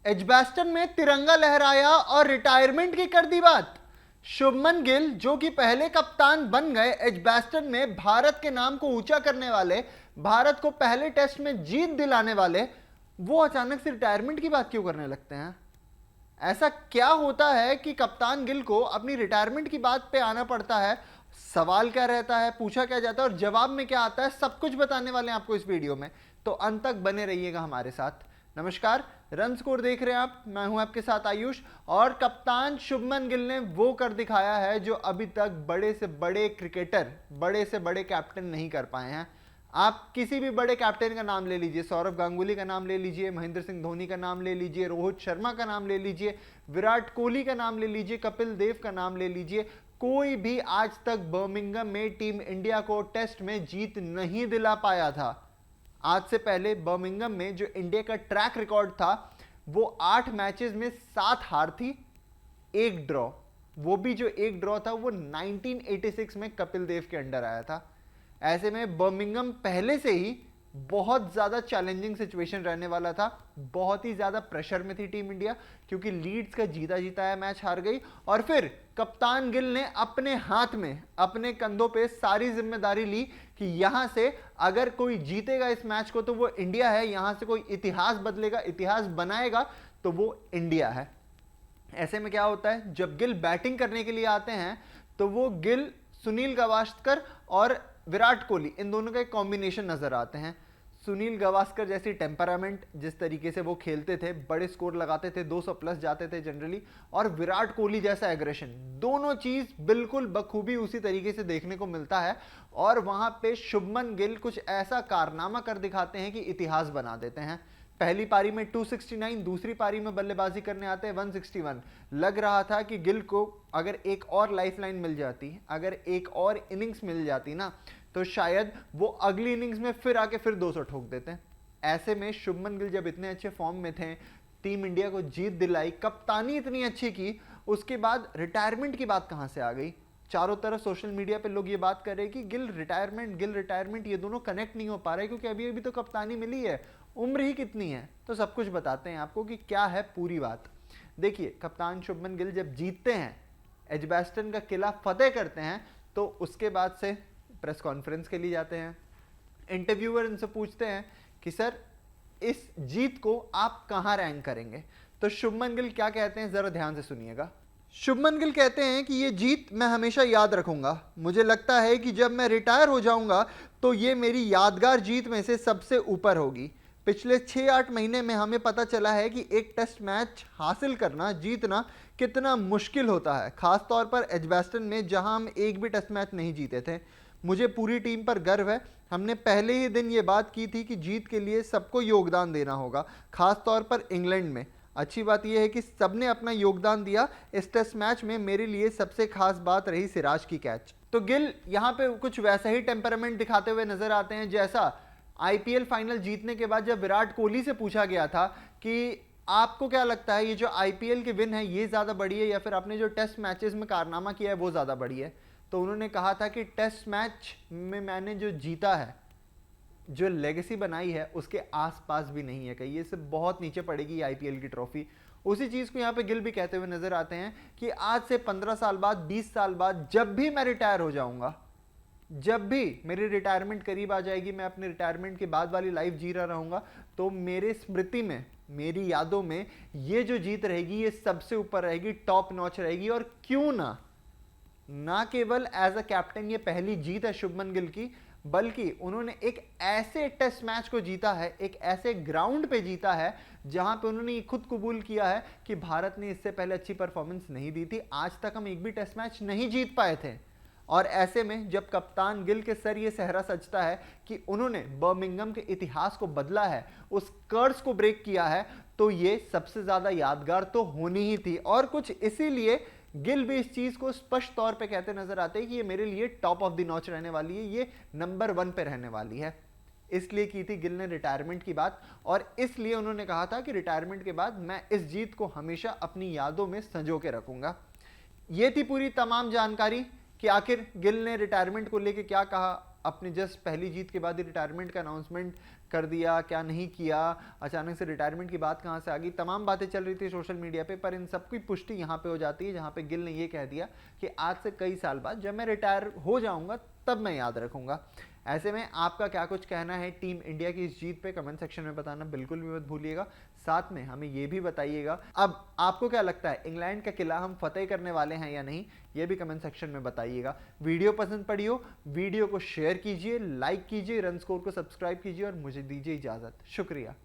Edgbaston में तिरंगा लहराया और रिटायरमेंट की कर दी बात। शुभमन गिल जो कि पहले कप्तान बन गए, एजबैस्टन में भारत के नाम को ऊंचा करने वाले, भारत को पहले टेस्ट में जीत दिलाने वाले, वो अचानक से रिटायरमेंट की बात क्यों करने लगते हैं? ऐसा क्या होता है कि कप्तान गिल को अपनी रिटायरमेंट की बात पे आना पड़ता है? सवाल क्या रहता है, पूछा क्या जाता है और जवाब में क्या आता है, सब कुछ बताने वाले हैं आपको इस वीडियो में, तो अंत तक बने रहिएगा हमारे साथ। नमस्कार, रन स्कोर देख रहे हैं आप, मैं हूं आपके साथ आयुष। और कप्तान शुभमन गिल ने वो कर दिखाया है जो अभी तक बड़े से बड़े क्रिकेटर, बड़े से बड़े कैप्टन नहीं कर पाए हैं। आप किसी भी बड़े कैप्टन का नाम ले लीजिए, सौरव गांगुली का नाम ले लीजिए, महेंद्र सिंह धोनी का नाम ले लीजिए, रोहित शर्मा का नाम ले लीजिए, विराट कोहली का नाम ले लीजिए, कपिल देव का नाम ले लीजिए, कोई भी आज तक बर्मिंघम में टीम इंडिया को टेस्ट में जीत नहीं दिला पाया था। आज से पहले बर्मिंघम में जो इंडिया का ट्रैक रिकॉर्ड था वो 8 मैचेस में 7 हार थी, 1 ड्रॉ। वो भी जो 1 ड्रॉ था वो 1986 में कपिल देव के अंडर आया था। ऐसे में बर्मिंघम पहले से ही बहुत ज़्यादा चैलेंजिंग सिचुएशन रहने वाला था, बहुत ही ज़्यादा प्रेशर में थी टीम इंडिया, क्योंकि लीड्स का जीता जीताया मैच हार गई। और फिर कप्तान गिल ने अपने हाथ में, अपने कंधों पे सारी जिम्मेदारी ली कि यहां से अगर कोई जीतेगा इस मैच को तो वो इंडिया है, यहां से कोई इतिहास बदलेगा, इतिहास बनाएगा तो वो इंडिया है। ऐसे में क्या होता है, जब गिल बैटिंग करने के लिए आते हैं तो वो गिल, सुनील गावस्कर और विराट कोहली, इन दोनों का एक कॉम्बिनेशन नजर आते हैं। सुनील गावस्कर जैसी टेम्परामेंट, जिस तरीके से वो खेलते थे, बड़े स्कोर लगाते थे, 200 प्लस जाते थे जनरली, और विराट कोहली जैसा एग्रेशन, दोनों चीज बिल्कुल बखूबी उसी तरीके से देखने को मिलता है। और वहां पे शुभमन गिल कुछ ऐसा कारनामा कर दिखाते हैं कि इतिहास बना देते हैं। पहली पारी में 269, दूसरी पारी में बल्लेबाजी करने आते हैं 161। लग रहा था कि गिल को अगर एक और लाइफलाइन मिल जाती, अगर एक और इनिंग्स मिल जाती ना, तो शायद वो अगली इनिंग्स में फिर आके फिर 200 ठोक देते हैं। ऐसे में शुभमन गिल जब इतने अच्छे फॉर्म में थे, टीम इंडिया को जीत दिलाई, कप्तानी इतनी अच्छी की, उसके बाद रिटायरमेंट की बात कहां से आ गई? चारों तरफ सोशल मीडिया पे लोग ये बात कर रहे हैं कि गिल रिटायरमेंट, ये दोनों कनेक्ट नहीं हो पा रहे क्योंकि अभी अभी तो कप्तानी मिली है, उम्र ही कितनी है। तो सब कुछ बताते हैं आपको कि क्या है पूरी बात। देखिए, कप्तान शुभमन गिल जब जीतते हैं, एजबैस्टन का किला फतेह करते हैं, तो उसके बाद से प्रेस कॉन्फ्रेंस के लिए जाते हैं। इंटरव्यूअर इनसे पूछते हैं कि सर, इस जीत को आप कहां रैंक करेंगे? तो शुभमन गिल क्या कहते हैं, जरा ध्यान से सुनिएगा। शुभमन गिल कहते हैं कि ये जीत मैं हमेशा याद रखूंगा। मुझे लगता है कि जब मैं रिटायर हो जाऊंगा तो ये मेरी यादगार जीत में से सबसे ऊपर होगी। पिछले 6-8 महीने में हमें पता चला है कि एक टेस्ट मैच हासिल करना, जीतना कितना मुश्किल होता है, खासतौर पर एजबैस्टन में जहां हम एक भी टेस्ट मैच नहीं जीते थे। मुझे पूरी टीम पर गर्व है। हमने पहले ही दिन ये बात की थी कि जीत के लिए सबको योगदान देना होगा, खासतौर पर इंग्लैंड में। अच्छी बात यह है कि सबने अपना योगदान दिया। इस टेस्ट मैच में मेरे लिए सबसे खास बात रही सिराज की कैच। तो गिल यहाँ पे कुछ वैसा ही टेम्परामेंट दिखाते हुए नजर आते हैं जैसा आईपीएल फाइनल जीतने के बाद जब विराट कोहली से पूछा गया था कि आपको क्या लगता है, ये जो आईपीएल की विन है ये ज्यादा बड़ी है या फिर आपने जो टेस्ट मैचेस में कारनामा किया है वो ज्यादा बड़ी है? तो उन्होंने कहा था कि टेस्ट मैच में मैंने जो जीता है, जो लेगेसी बनाई है, उसके आसपास भी नहीं है कहीं, ये सब बहुत नीचे पड़ेगी आईपीएल की ट्रॉफी। उसी चीज को यहाँ पे गिल भी कहते हुए नजर आते हैं कि आज से 15 साल बाद, 20 साल बाद, जब भी मैं रिटायर हो जाऊंगा, जब भी मेरी रिटायरमेंट करीब आ जाएगी, मैं अपने रिटायरमेंट के बाद वाली लाइफ जी रहा रहूंगा, तो मेरे स्मृति में, मेरी यादों में ये जो जीत रहेगी ये सबसे ऊपर रहेगी, टॉप नॉच रहेगी। और क्यों ना केवल एज अ कैप्टन ये पहली जीत है शुभमन गिल की, बल्कि उन्होंने एक ऐसे टेस्ट मैच को जीता है, एक ऐसे ग्राउंड पे जीता है जहां पे उन्होंने खुद कबूल किया है कि भारत ने इससे पहले अच्छी परफॉर्मेंस नहीं दी थी, आज तक हम एक भी टेस्ट मैच नहीं जीत पाए थे। और ऐसे में जब कप्तान गिल के सर ये सहरा सजता है कि उन्होंने बर्मिंघम के इतिहास को बदला है, उस कर्स को ब्रेक किया है, तो ये सबसे ज्यादा यादगार तो होनी ही थी। और कुछ इसीलिए गिल भी इस चीज को स्पष्ट तौर पे कहते नजर आते हैं कि ये मेरे लिए टॉप ऑफ द नॉच रहने वाली है, ये नंबर 1 पे रहने वाली है। इसलिए की थी गिल ने रिटायरमेंट की बात, और इसलिए उन्होंने कहा था कि रिटायरमेंट के बाद मैं इस जीत को हमेशा अपनी यादों में संजो के रखूंगा। ये थी पूरी तमाम जानकारी कि आखिर गिल ने रिटायरमेंट को लेकर क्या कहा, अपनी जस्ट पहली जीत के बाद ही रिटायरमेंट का अनाउंसमेंट कर दिया, क्या नहीं किया, अचानक से रिटायरमेंट की बात कहाँ से आ गई, तमाम बातें चल रही थी सोशल मीडिया पे, पर इन सब की पुष्टि यहाँ पे हो जाती है जहाँ पे गिल ने ये कह दिया कि आज से कई साल बाद जब मैं रिटायर हो जाऊंगा तब मैं याद रखूंगा। ऐसे में आपका क्या कुछ कहना है टीम इंडिया की इस जीत पे, कमेंट सेक्शन में बताना बिल्कुल भी मत भूलिएगा। साथ में हमें ये भी बताइएगा अब आपको क्या लगता है, इंग्लैंड का किला हम फतेह करने वाले हैं या नहीं, ये भी कमेंट सेक्शन में बताइएगा। वीडियो पसंद पड़ी हो वीडियो को शेयर कीजिए, लाइक कीजिए, रन स्कोर को सब्सक्राइब कीजिए और मुझे दीजिए इजाजत। शुक्रिया।